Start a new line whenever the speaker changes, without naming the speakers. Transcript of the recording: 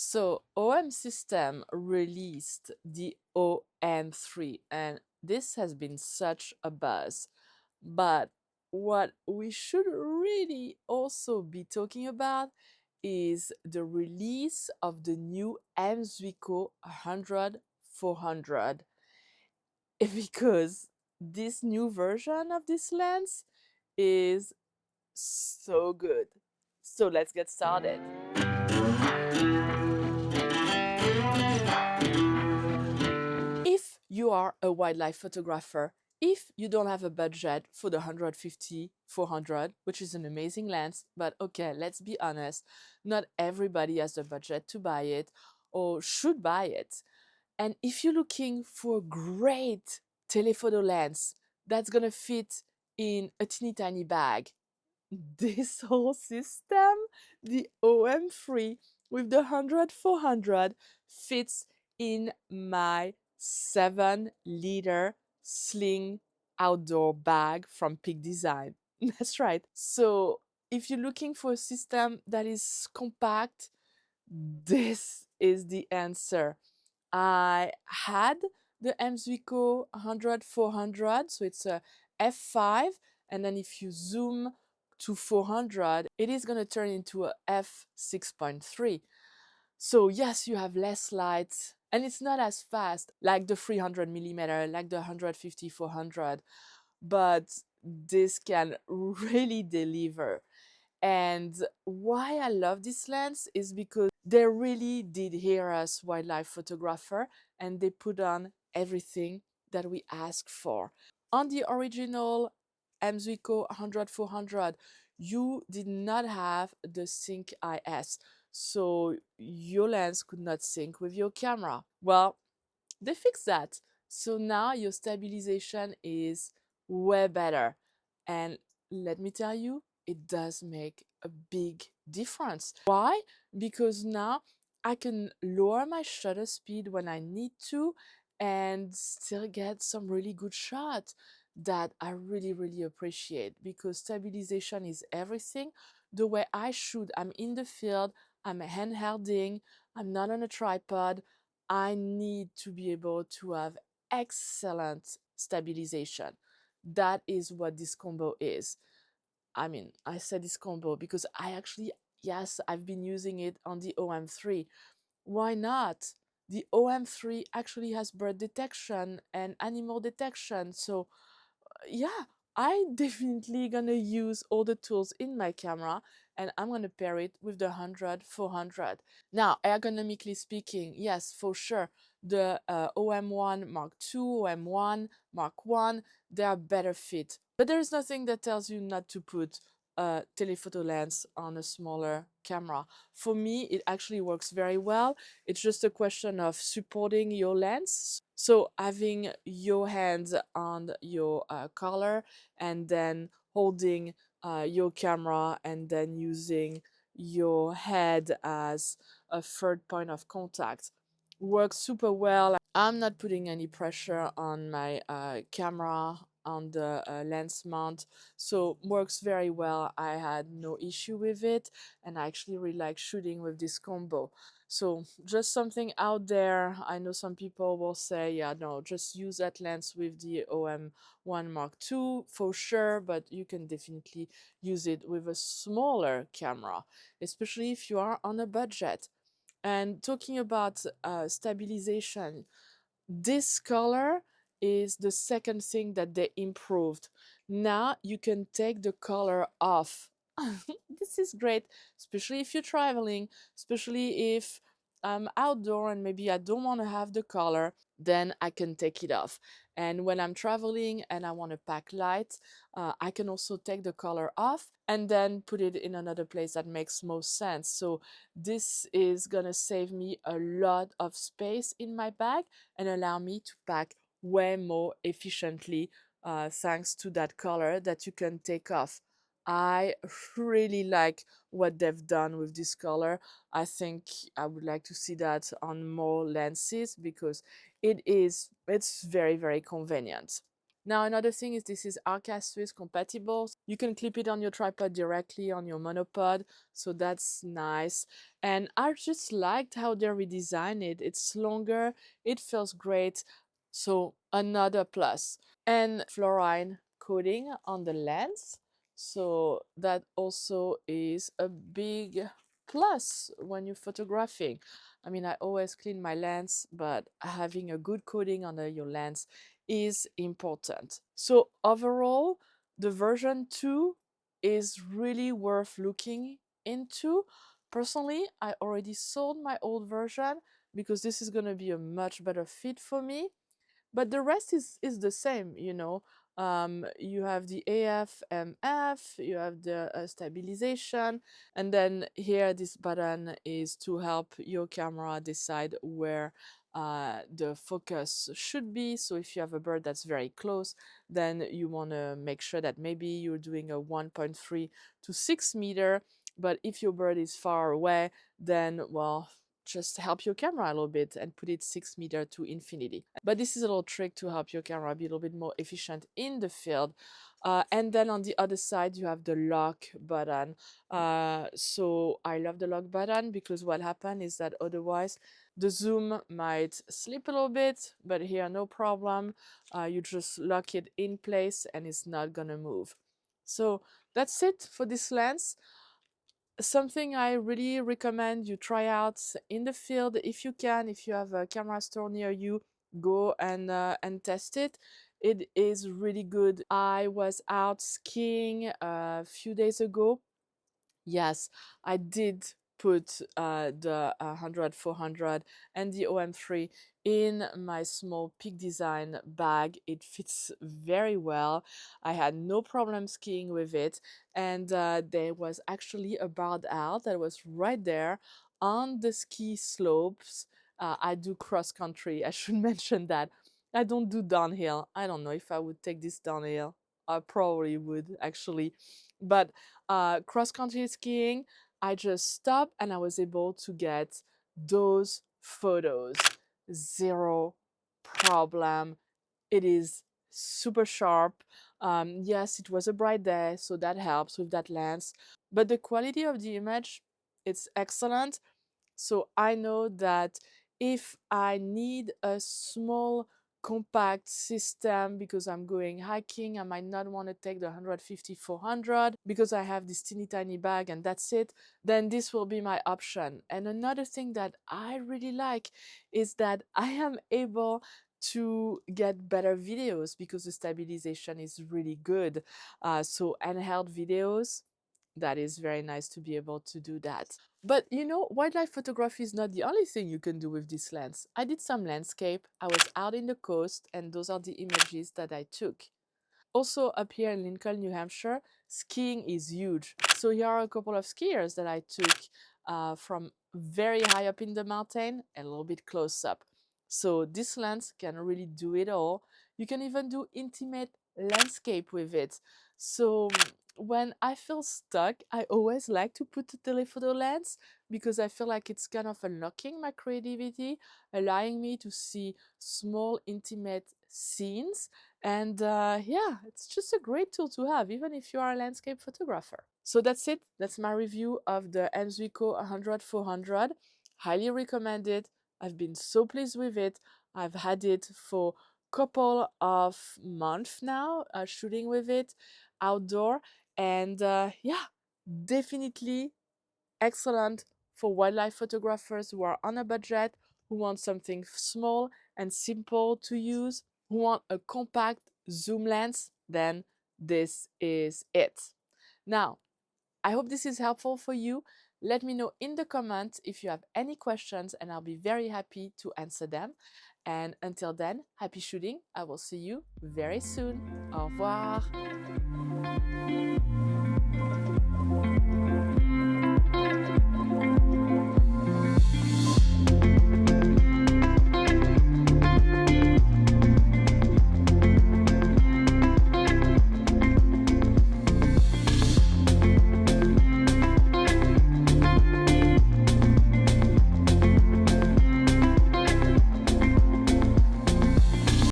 So OM System released the OM3 and this has been such a buzz. But what we should really also be talking about is the release of the new M.Zuiko 100-400 because this new version of this lens is so good. So let's get started. If you are a wildlife photographer, if you don't have a budget for the 150-400, which is an amazing lens, but okay, let's be honest, not everybody has the budget to buy it or should buy it. And if you're looking for a great telephoto lens that's gonna fit in a teeny tiny bag, this whole system, the OM3 with the 100-400 fits in my 7-liter sling outdoor bag from Peak Design. That's right. So if you're looking for a system that is compact, this is the answer. I had the M.Zuiko 100-400, so it's a f5, and then if you zoom to 400, it is going to turn into a f6.3. So yes, you have less light, and it's not as fast like the 300mm, like the 150-400, but this can really deliver. And why I love this lens is because they really did hear us wildlife photographer and they put on everything that we ask for. On the original M.Zuiko 100-400, you did not have the sync IS, so your lens could not sync with your camera. Well, they fixed that. So now your stabilization is way better. And let me tell you, it does make a big difference. Why? Because now I can lower my shutter speed when I need to and still get some really good shots that I really, really appreciate because stabilization is everything. The way I shoot, I'm in the field, I'm handhelding, I'm not on a tripod. I need to be able to have excellent stabilization. That is what this combo is. I mean, I said this combo because I actually, yes, I've been using it on the OM3. Why not? The OM3 actually has bird detection and animal detection. So yeah, I definitely gonna use all the tools in my camera and I'm gonna pair it with the 100-400. Now, ergonomically speaking, yes, for sure, the OM1 Mark II, OM1 Mark 1, they are better fit. But there is nothing that tells you not to put a telephoto lens on a smaller camera. For me, it actually works very well. It's just a question of supporting your lens. So having your hands on your collar and then holding your camera and then using your head as a third point of contact works super well. I'm not putting any pressure on my camera on the lens mount, so works very well. I had no issue with it and I actually really like shooting with this combo. So just something out there. I know some people will say, yeah, no, just use that lens with the OM1 Mark II for sure, but you can definitely use it with a smaller camera, especially if you are on a budget. And talking about stabilization, this color is the second thing that they improved. Now you can take the color off. This is great, especially if you're traveling, especially if I'm outdoor and maybe I don't want to have the color, then I can take it off. And when I'm traveling and I want to pack light, I can also take the color off and then put it in another place that makes most sense. So this is gonna save me a lot of space in my bag and allow me to pack way more efficiently thanks to that color that you can take off. I really like what they've done with this color. I think I would like to see that on more lenses because it's very, very convenient. Now, another thing is this is Arca Swiss compatible. You can clip it on your tripod directly on your monopod, so that's nice. And I just liked how they redesigned it. It's longer, it feels great, so another plus. And fluorine coating on the lens, so that also is a big plus when you're photographing. I mean, I always clean my lens, but having a good coating under your lens is important. So overall, the version 2 is really worth looking into. Personally, I already sold my old version because this is going to be a much better fit for me. But the rest is the same, you know. You have the AF/MF, you have the stabilization, and then here this button is to help your camera decide where the focus should be. So if you have a bird that's very close, then you want to make sure that maybe you're doing a 1.3 to 6 meter. But if your bird is far away, then, well, just help your camera a little bit and put it 6 meter to infinity. But this is a little trick to help your camera be a little bit more efficient in the field. And then on the other side, you have the lock button. So I love the lock button because what happens is that otherwise the zoom might slip a little bit, but here no problem. You just lock it in place and it's not gonna move. So that's it for this lens. Something I really recommend you try out in the field if you can. If you have a camera store near you, go and test it. It is really good. I was out skiing a few days ago. Yes, I did put the 100, 400 and the OM3 in my small Peak Design bag. It fits very well. I had no problem skiing with it. And there was actually a barred out that was right there on the ski slopes. I do cross country. I should mention that. I don't do downhill. I don't know if I would take this downhill. I probably would actually. But cross country skiing, I just stopped and I was able to get those photos. Zero problem. It is super sharp. Yes, it was a bright day, so that helps with that lens. But the quality of the image, it's excellent. So I know that if I need a small compact system because I'm going hiking, I might not want to take the 150 400 because I have this teeny tiny bag and that's it, then this will be my option. And another thing that I really like is that I am able to get better videos because the stabilization is really good. So handheld videos, that is very nice to be able to do that. But you know, wildlife photography is not the only thing you can do with this lens. I did some landscape. I was out in the coast, and those are the images that I took. Also, up here in Lincoln, New Hampshire, skiing is huge. So here are a couple of skiers that I took from very high up in the mountain and a little bit close up. So this lens can really do it all. You can even do intimate landscape with it. So when I feel stuck, I always like to put a telephoto lens because I feel like it's kind of unlocking my creativity, allowing me to see small, intimate scenes. And yeah, it's just a great tool to have, even if you are a landscape photographer. So that's it. That's my review of the M.Zuiko 100 400. Highly recommend it. I've been so pleased with it. I've had it for a couple of months now, shooting with it outdoor. And yeah, definitely excellent for wildlife photographers who are on a budget, who want something small and simple to use, who want a compact zoom lens, then this is it. Now, I hope this is helpful for you. Let me know in the comments if you have any questions and I'll be very happy to answer them. And until then, happy shooting. I will see you very soon. Au revoir.